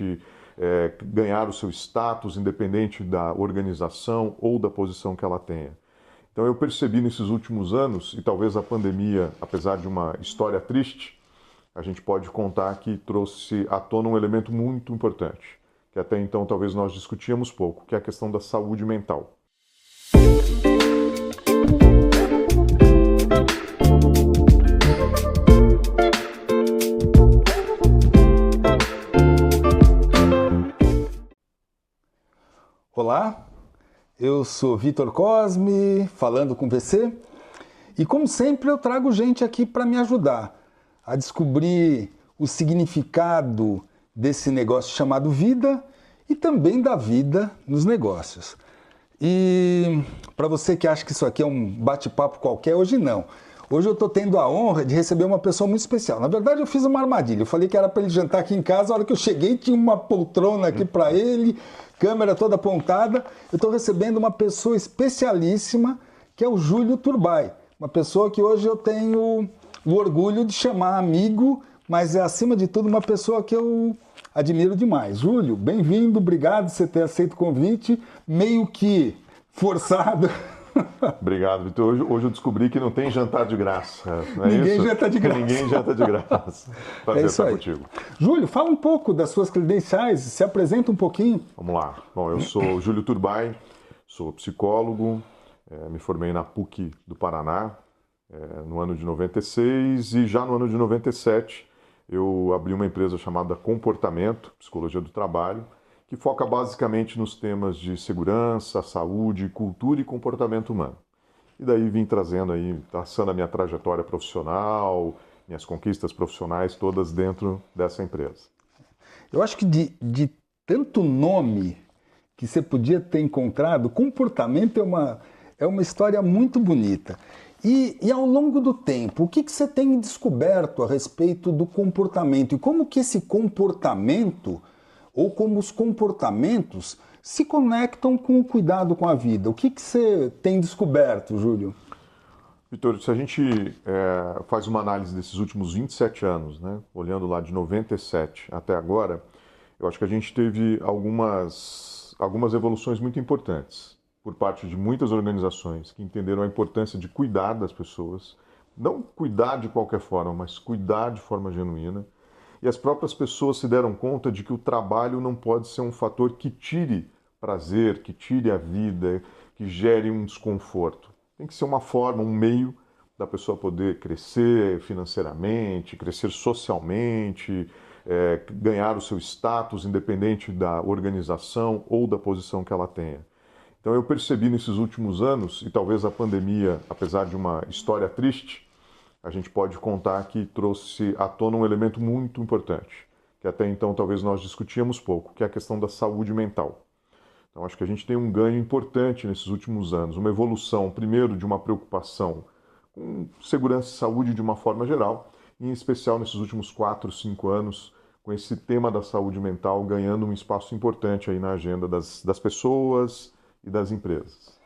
independente, ganhar o seu status, independente da organização ou da posição que ela tenha. Então eu percebi nesses últimos anos, e talvez a pandemia, apesar de uma história triste, a gente pode contar que trouxe à tona um elemento muito importante, que até então talvez nós discutíamos pouco, que é a questão da saúde mental. Olá, eu sou Vitor Cosme, falando com você, e como sempre eu trago gente aqui para me ajudar a descobrir o significado desse negócio chamado vida e também da vida nos negócios. E para você que acha que isso aqui é um bate-papo qualquer, hoje não. Hoje eu estou tendo a honra de receber uma pessoa muito especial. Na verdade, eu fiz uma armadilha. Eu falei que era para ele jantar aqui em casa. A hora que eu cheguei, tinha uma poltrona aqui para ele, câmera toda apontada. Eu estou recebendo uma pessoa especialíssima, que é o Júlio Turbay. Uma pessoa que hoje eu tenho o orgulho de chamar amigo, mas é, acima de tudo, uma pessoa que eu admiro demais. Júlio, bem-vindo. Obrigado por você ter aceito o convite. Meio que forçado. Obrigado, Vitor. Hoje eu descobri que não tem jantar de graça. Não é Ninguém isso? janta de graça. Ninguém janta de graça. Prazer estar contigo. Júlio, fala um pouco das suas credenciais, se apresenta um pouquinho. Vamos lá. Bom, eu sou Júlio Turbay, sou psicólogo, me formei na PUC do Paraná no ano de 96 e já no ano de 97 eu abri uma empresa chamada Comportamento, Psicologia do Trabalho, que foca basicamente nos temas de segurança, saúde, cultura e comportamento humano. E daí vim trazendo aí, traçando a minha trajetória profissional, minhas conquistas profissionais todas dentro dessa empresa. Eu acho que de tanto nome que você podia ter encontrado, comportamento é uma história muito bonita. E ao longo do tempo, o que você tem descoberto a respeito do comportamento? E como que esse comportamento, ou como os comportamentos, se conectam com o cuidado com a vida? O que você tem descoberto, Júlio? Vitor, se a gente faz uma análise desses últimos 27 anos, né, olhando lá de 97 até agora, eu acho que a gente teve algumas evoluções muito importantes por parte de muitas organizações que entenderam a importância de cuidar das pessoas, não cuidar de qualquer forma, mas cuidar de forma genuína. E as próprias pessoas se deram conta de que o trabalho não pode ser um fator que tire prazer, que tire a vida, que gere um desconforto. Tem que ser uma forma, um meio da pessoa poder crescer financeiramente, crescer socialmente, ganhar o seu status, independente da organização ou da posição que ela tenha. Então eu percebi nesses últimos anos, e talvez a pandemia, apesar de uma história triste, a gente pode contar que trouxe à tona um elemento muito importante, que até então talvez nós discutíamos pouco, que é a questão da saúde mental. Então acho que a gente tem um ganho importante nesses últimos anos, uma evolução, primeiro, de uma preocupação com segurança e saúde de uma forma geral, e em especial nesses últimos 4, 5 anos, com esse tema da saúde mental ganhando um espaço importante aí na agenda das pessoas e das empresas.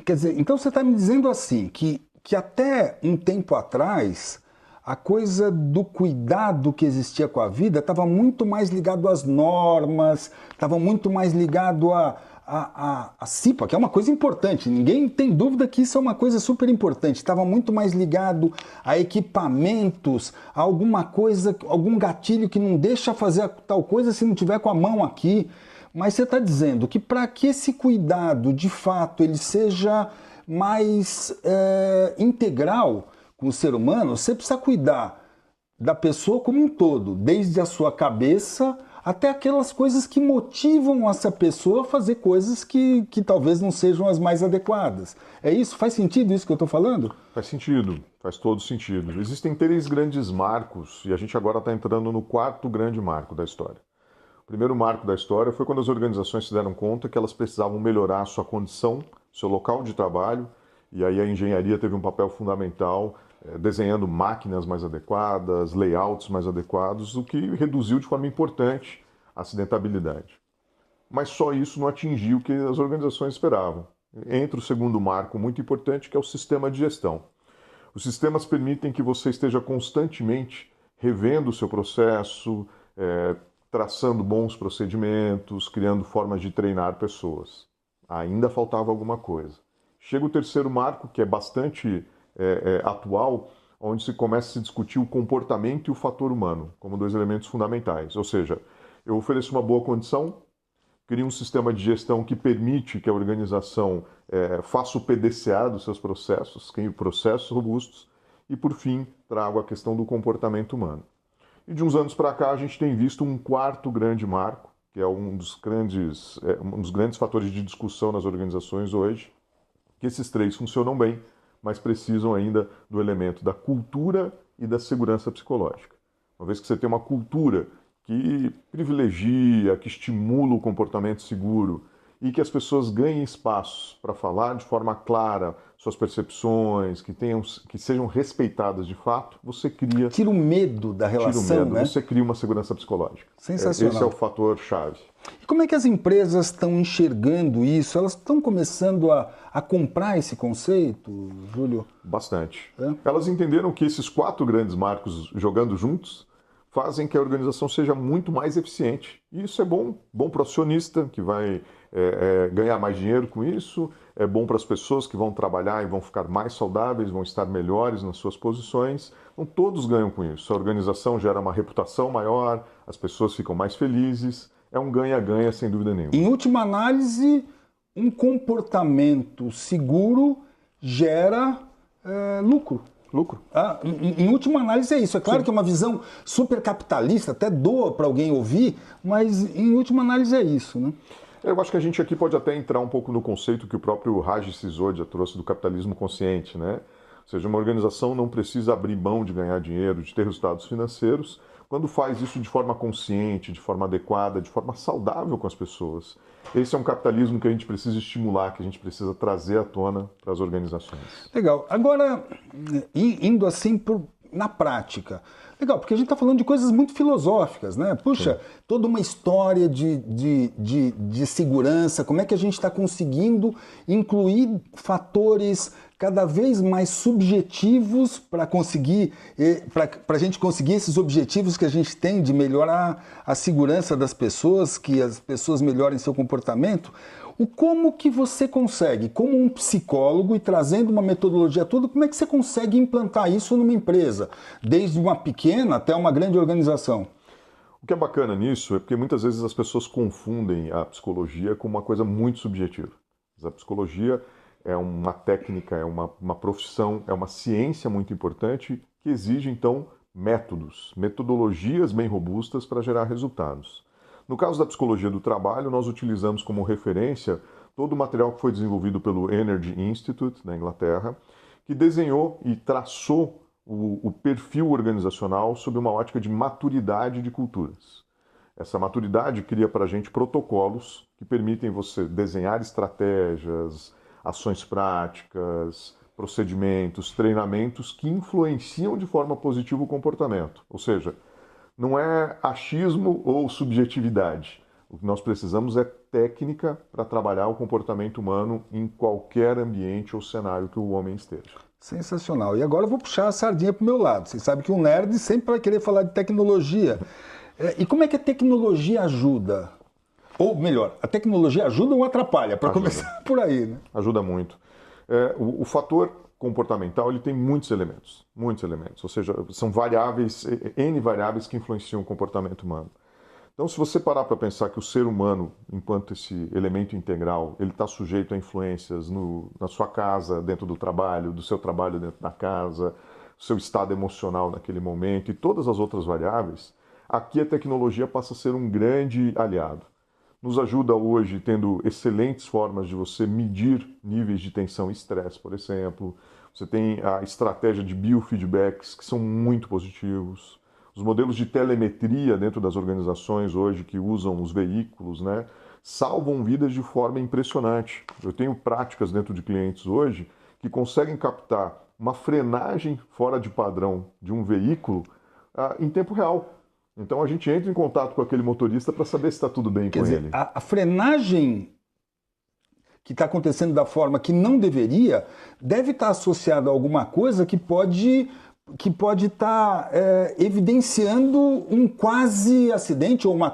Quer dizer, então você está me dizendo assim, que até um tempo atrás, a coisa do cuidado que existia com a vida estava muito mais ligado às normas, estava muito mais ligado a CIPA, que é uma coisa importante, ninguém tem dúvida que isso é uma coisa super importante, estava muito mais ligado a equipamentos, a alguma coisa, algum gatilho que não deixa fazer tal coisa se não tiver com a mão aqui. Mas você está dizendo que para que esse cuidado, de fato, ele seja mais integral com o ser humano, você precisa cuidar da pessoa como um todo, desde a sua cabeça até aquelas coisas que motivam essa pessoa a fazer coisas que talvez não sejam as mais adequadas. É isso? Faz sentido isso que eu estou falando? Faz sentido, faz todo sentido. Existem 3 grandes marcos e a gente agora está entrando no 4º grande marco da história. O primeiro marco da história foi quando as organizações se deram conta que elas precisavam melhorar a sua condição, seu local de trabalho, e aí a engenharia teve um papel fundamental, desenhando máquinas mais adequadas, layouts mais adequados, o que reduziu de forma importante a acidentabilidade. Mas só isso não atingiu o que as organizações esperavam. Entra o segundo marco muito importante, que é o sistema de gestão. Os sistemas permitem que você esteja constantemente revendo o seu processo, traçando bons procedimentos, criando formas de treinar pessoas. Ainda faltava alguma coisa. Chega o terceiro marco, que é bastante atual, onde se começa a se discutir o comportamento e o fator humano, como dois elementos fundamentais. Ou seja, eu ofereço uma boa condição, crio um sistema de gestão que permite que a organização faça o PDCA dos seus processos, crie processos robustos, e, por fim, trago a questão do comportamento humano. E de uns anos para cá, a gente tem visto um quarto grande marco, que é um dos grandes fatores de discussão nas organizações hoje, que esses três funcionam bem, mas precisam ainda do elemento da cultura e da segurança psicológica. Uma vez que você tem uma cultura que privilegia, que estimula o comportamento seguro e que as pessoas ganhem espaços para falar de forma clara suas percepções, que sejam respeitadas de fato, você cria... Tira o medo da relação, tira o medo, né? Você cria uma segurança psicológica. Sensacional. Esse é o fator-chave. E como é que as empresas estão enxergando isso? Elas estão começando a comprar esse conceito, Júlio? Bastante. Elas entenderam que esses 4 grandes marcos jogando juntos fazem que a organização seja muito mais eficiente. E isso é bom para o acionista, que vai ganhar mais dinheiro com isso, é bom para as pessoas que vão trabalhar e vão ficar mais saudáveis, vão estar melhores nas suas posições. Então todos ganham com isso. A organização gera uma reputação maior, as pessoas ficam mais felizes. É um ganha-ganha, sem dúvida nenhuma. Em última análise, um comportamento seguro gera lucro. Lucro. Em última análise é isso. É claro Sim. que é uma visão super capitalista, até doa para alguém ouvir, mas em última análise é isso, né? Eu acho que a gente aqui pode até entrar um pouco no conceito que o próprio Raj Sisodia trouxe do capitalismo consciente, né? Ou seja, uma organização não precisa abrir mão de ganhar dinheiro, de ter resultados financeiros, quando faz isso de forma consciente, de forma adequada, de forma saudável com as pessoas. Esse é um capitalismo que a gente precisa estimular, que a gente precisa trazer à tona para as organizações. Legal. Agora, indo assim na prática. Legal, porque a gente está falando de coisas muito filosóficas, né? Puxa, Sim. toda uma história de segurança, como é que a gente está conseguindo incluir fatores cada vez mais subjetivos para a gente conseguir esses objetivos que a gente tem de melhorar a segurança das pessoas, que as pessoas melhorem seu comportamento. Como que você consegue, como um psicólogo e trazendo uma metodologia toda, como é que você consegue implantar isso numa empresa, desde uma pequena até uma grande organização? O que é bacana nisso é porque muitas vezes as pessoas confundem a psicologia com uma coisa muito subjetiva. A psicologia é uma técnica, é uma profissão, é uma ciência muito importante que exige, então, metodologias bem robustas para gerar resultados. No caso da psicologia do trabalho, nós utilizamos como referência todo o material que foi desenvolvido pelo Energy Institute, na Inglaterra, que desenhou e traçou o perfil organizacional sob uma ótica de maturidade de culturas. Essa maturidade cria para a gente protocolos que permitem você desenhar estratégias, ações práticas, procedimentos, treinamentos que influenciam de forma positiva o comportamento. Ou seja, não é achismo ou subjetividade. O que nós precisamos é técnica para trabalhar o comportamento humano em qualquer ambiente ou cenário que o homem esteja. Sensacional. E agora eu vou puxar a sardinha para o meu lado. Vocês sabem que um nerd sempre vai querer falar de tecnologia. E como é que a tecnologia ajuda? Ou melhor, a tecnologia ajuda ou atrapalha? Para começar por aí, né? Ajuda muito. O fator comportamental ele tem muitos elementos. Ou seja, são N variáveis que influenciam o comportamento humano. Então, se você parar para pensar que o ser humano, enquanto esse elemento integral, ele está sujeito a influências na sua casa, dentro do trabalho, do seu trabalho dentro da casa, seu estado emocional naquele momento e todas as outras variáveis, aqui a tecnologia passa a ser um grande aliado. Nos ajuda hoje tendo excelentes formas de você medir níveis de tensão e estresse, por exemplo. Você tem a estratégia de biofeedbacks que são muito positivos. Os modelos de telemetria dentro das organizações hoje que usam os veículos, né, salvam vidas de forma impressionante. Eu tenho práticas dentro de clientes hoje que conseguem captar uma frenagem fora de padrão de um veículo em tempo real. Então a gente entra em contato com aquele motorista para saber se está tudo bem com ele. A frenagem que está acontecendo da forma que não deveria deve estar associada a alguma coisa que pode que pode estar evidenciando um quase acidente ou uma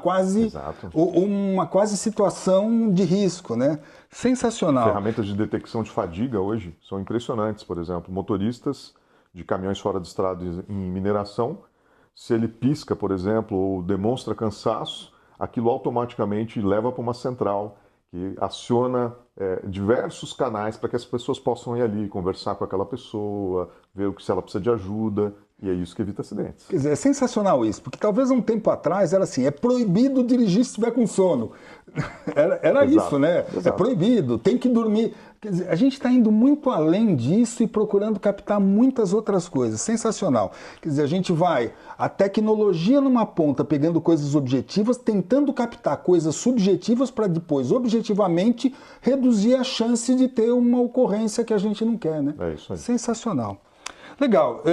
quase situação de risco, né? Sensacional. Ferramentas de detecção de fadiga hoje são impressionantes. Por exemplo, motoristas de caminhões fora de estrada em mineração, se ele pisca, por exemplo, ou demonstra cansaço, aquilo automaticamente leva para uma central que aciona diversos canais para que as pessoas possam ir ali, conversar com aquela pessoa, ver se ela precisa de ajuda, e é isso que evita acidentes. Quer dizer, é sensacional isso, porque talvez um tempo atrás era assim, é proibido dirigir se estiver com sono. Era isso, né? Exato. É proibido, tem que dormir. Quer dizer, a gente está indo muito além disso e procurando captar muitas outras coisas. Sensacional. Quer dizer, a gente vai, a tecnologia numa ponta, pegando coisas objetivas, tentando captar coisas subjetivas para depois, objetivamente, reduzir a chance de ter uma ocorrência que a gente não quer, né? É isso aí. Sensacional. Legal.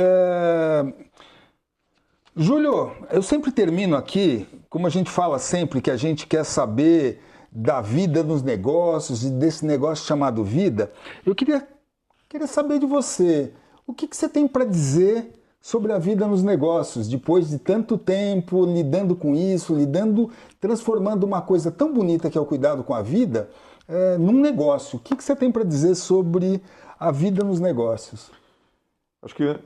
Júlio, eu sempre termino aqui, como a gente fala sempre, que a gente quer saber da vida nos negócios e desse negócio chamado vida. Eu queria saber de você, o que você tem para dizer sobre a vida nos negócios, depois de tanto tempo lidando com isso, transformando uma coisa tão bonita que é o cuidado com a vida, num negócio. O que você tem para dizer sobre a vida nos negócios? Acho que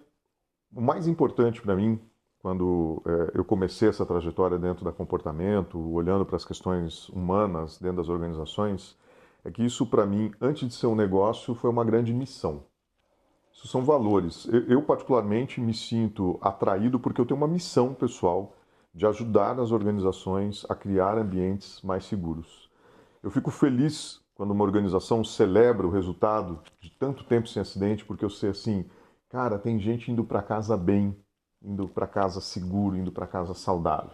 o mais importante para mim, quando eu comecei essa trajetória dentro da comportamento, olhando para as questões humanas dentro das organizações, é que isso para mim, antes de ser um negócio, foi uma grande missão. Isso são valores. Eu particularmente me sinto atraído porque eu tenho uma missão pessoal de ajudar as organizações a criar ambientes mais seguros. Eu fico feliz quando uma organização celebra o resultado de tanto tempo sem acidente, porque eu sei assim, cara, tem gente indo para casa bem, indo para casa seguro, indo para casa saudável.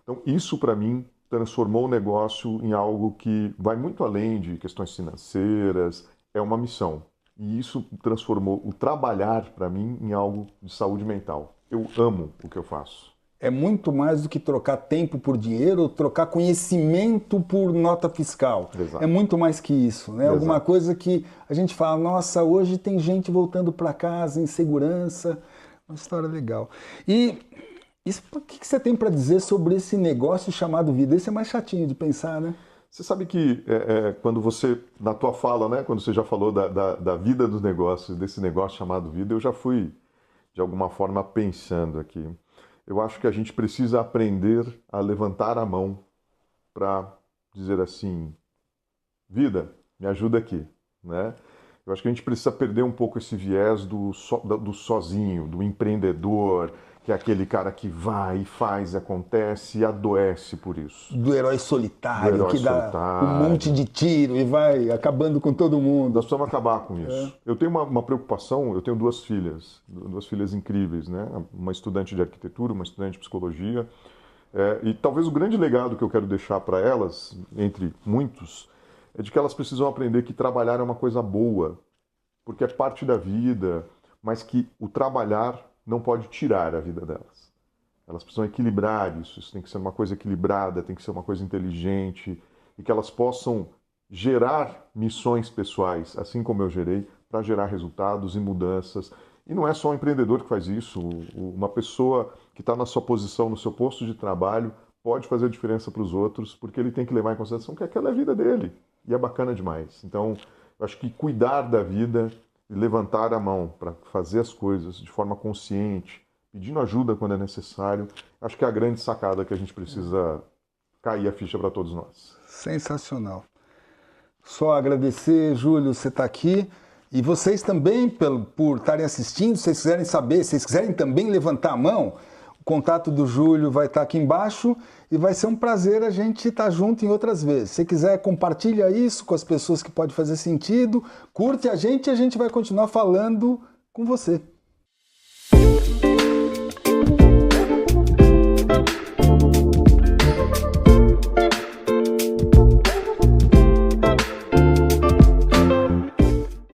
Então, isso para mim transformou o negócio em algo que vai muito além de questões financeiras, é uma missão. E isso transformou o trabalhar para mim em algo de saúde mental. Eu amo o que eu faço. É muito mais do que trocar tempo por dinheiro ou trocar conhecimento por nota fiscal. Exato. É muito mais que isso, né? Exato. Alguma coisa que a gente fala, nossa, hoje tem gente voltando para casa em segurança. Uma história legal. E o que você tem para dizer sobre esse negócio chamado vida? Esse é mais chatinho de pensar, né? Você sabe que quando você, na tua fala, né, quando você já falou da vida dos negócios, desse negócio chamado vida, eu já fui, de alguma forma, pensando aqui. Eu acho que a gente precisa aprender a levantar a mão para dizer assim, vida, me ajuda aqui, né? Eu acho que a gente precisa perder um pouco esse viés do sozinho, do empreendedor, que é aquele cara que vai e faz, acontece e adoece por isso. Do herói solitário, que dá um monte de tiro e vai acabando com todo mundo. Nós precisamos acabar com isso. Eu tenho uma preocupação, eu tenho duas filhas incríveis, né? Uma estudante de arquitetura, uma estudante de psicologia. E talvez o grande legado que eu quero deixar para elas, entre muitos, é de que elas precisam aprender que trabalhar é uma coisa boa, porque é parte da vida, mas que o trabalhar não pode tirar a vida delas. Elas precisam equilibrar isso tem que ser uma coisa equilibrada, tem que ser uma coisa inteligente, e que elas possam gerar missões pessoais, assim como eu gerei, para gerar resultados e mudanças. E não é só o empreendedor que faz isso, uma pessoa que está na sua posição, no seu posto de trabalho, pode fazer a diferença para os outros, porque ele tem que levar em consideração que aquela é a vida dele, e é bacana demais. Então, eu acho que cuidar da vida e levantar a mão para fazer as coisas de forma consciente, pedindo ajuda quando é necessário, acho que é a grande sacada que a gente precisa cair a ficha para todos nós. Sensacional. Só agradecer, Júlio, você está aqui. E vocês também, por estarem assistindo, se vocês quiserem saber, se vocês quiserem também levantar a mão, o contato do Júlio vai estar aqui embaixo e vai ser um prazer a gente estar junto em outras vezes. Se quiser, compartilha isso com as pessoas que pode fazer sentido, curte a gente e a gente vai continuar falando com você.